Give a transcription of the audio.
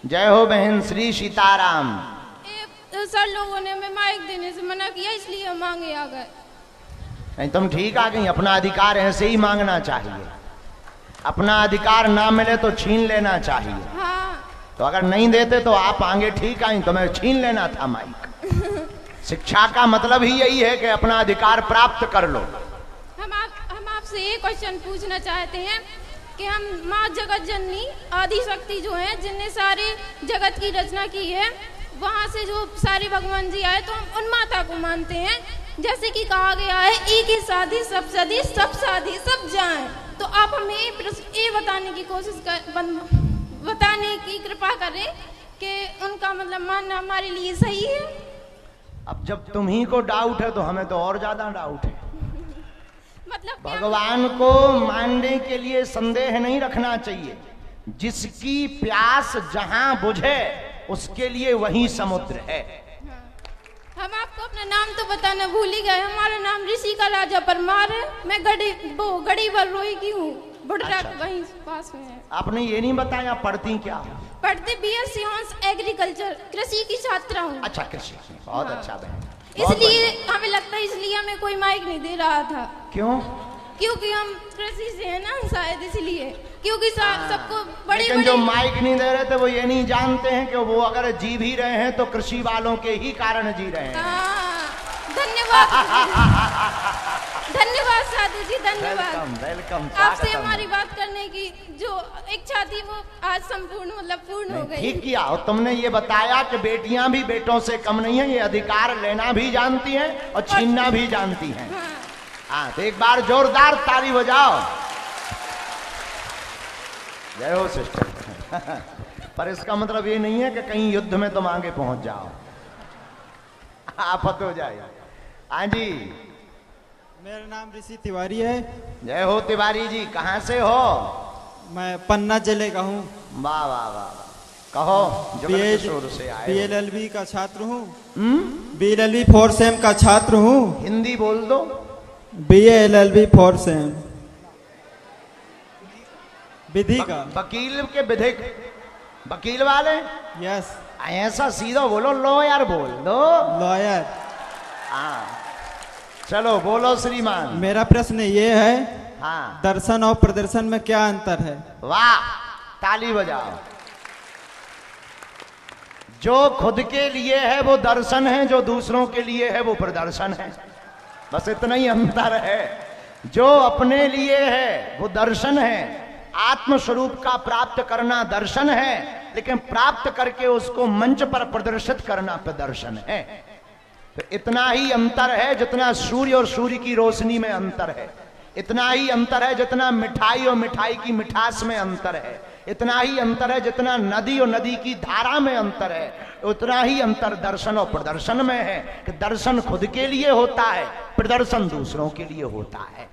जय हो बहन श्री सीताराम। सर लोगों ने हमें माइक देने से मना किया, इसलिए हम मांगे आ गए। नहीं तुम ठीक आ गई, अपना अधिकार ऐसे ही मांगना चाहिए। अपना अधिकार ना मिले तो छीन लेना चाहिए। हाँ। तो अगर नहीं देते तो आप आगे ठीक आई, तो मैं छीन लेना था माइक। शिक्षा का मतलब ही यही है कि अपना अधिकार प्राप्त कर लो। हम आपसे ये क्वेश्चन पूछना चाहते हैं कि हम माँ जगत जननी आदि शक्ति जो है, जिनने सारे जगत की रचना की है, वहाँ से जो सारे भगवान जी आए, तो हम उन माता को मानते हैं। जैसे कि कहा गया है, एक ही साधी सब सदी सब साधी सब जाएं। तो आप हमें ये बताने की बताने की कृपा करें कि उनका मतलब मानना हमारे लिए सही है। अब जब तुम्ही को डाउट है तो हमें तो और ज्यादा डाउट है। मतलब भगवान को मानने के लिए संदेह नहीं रखना चाहिए। जिसकी प्यास जहां बुझे उसके लिए वही समुद्र है। हम आपको अपना नाम तो बताना भूल ही गए। हमारा नाम ऋषि का राजा परमार है। मैं गड़ी बलरोई की हूँ, बुढ़रा अच्छा। वहीं पास में है। आपने ये नहीं बताया पढ़ती क्या? पढ़ते BSc ऑनर्स एग्रीकल्चर, कृषि की छात्रा हूँ। अच्छा कृषि, बहुत हाँ। अच्छा बहन। इसलिए हमें लगता है, इसलिए हमें कोई माइक नहीं दे रहा था। क्यों? क्योंकि हम कृषि से है ना, शायद इसलिए। क्योंकि सबको बड़ी लेकिन बड़ी जो माइक नहीं दे रहे थे वो ये नहीं जानते हैं कि वो अगर जी भी रहे हैं तो कृषि वालों के ही कारण जी रहे हैं। धन्यवाद धन्यवाद साधु जी, धन्यवाद। वेलकम। आपसे हमारी बात करने की जो इच्छा थी वो आज संपूर्ण मतलब पूर्ण हो गई। ठीक किया। और तुमने ये बताया कि बेटियां भी बेटों से कम नहीं है, ये अधिकार लेना भी जानती हैं और छीनना भी जानती हैं। हाँ, तो एक बार जोरदार ताली बजाओ। जय हो सिस्टर। पर इसका मतलब ये नहीं है कि कहीं युद्ध में तुम आगे पहुंच जाओ, आफत हो जाए। हाँ जी, मेरा नाम ऋषि तिवारी है। जय हो तिवारी जी। कहाँ से हो? मैं पन्ना जिले का हूँ। वाह वाह वाह, कहो। जगदीशपुर से आए। BLLB का छात्र हूँ। BLLB 4 सेम का छात्र हूँ। हिंदी बोल दो। BLLB 4 सेम विधि का। वकील के विधिक, वकील वाले। यस। ऐसा सीधा बोलो, लॉयर बोल दो। लॉयर। हाँ चलो बोलो श्रीमान। मेरा प्रश्न ये है, हाँ, दर्शन और प्रदर्शन में क्या अंतर है? वाह, ताली बजाओ। जो खुद के लिए है वो दर्शन है, जो दूसरों के लिए है वो प्रदर्शन है। बस इतना ही अंतर है। जो अपने लिए है वो दर्शन है, आत्म स्वरूप का प्राप्त करना दर्शन है, लेकिन प्राप्त करके उसको मंच पर प्रदर्शित करना प्रदर्शन है। तो इतना ही अंतर है जितना सूर्य और सूर्य की रोशनी में अंतर है। इतना ही अंतर है जितना मिठाई और मिठाई की मिठास में अंतर है। इतना ही अंतर है जितना नदी और नदी की धारा में अंतर है। उतना ही अंतर दर्शन और प्रदर्शन में है कि दर्शन खुद के लिए होता है, प्रदर्शन दूसरों के लिए होता है।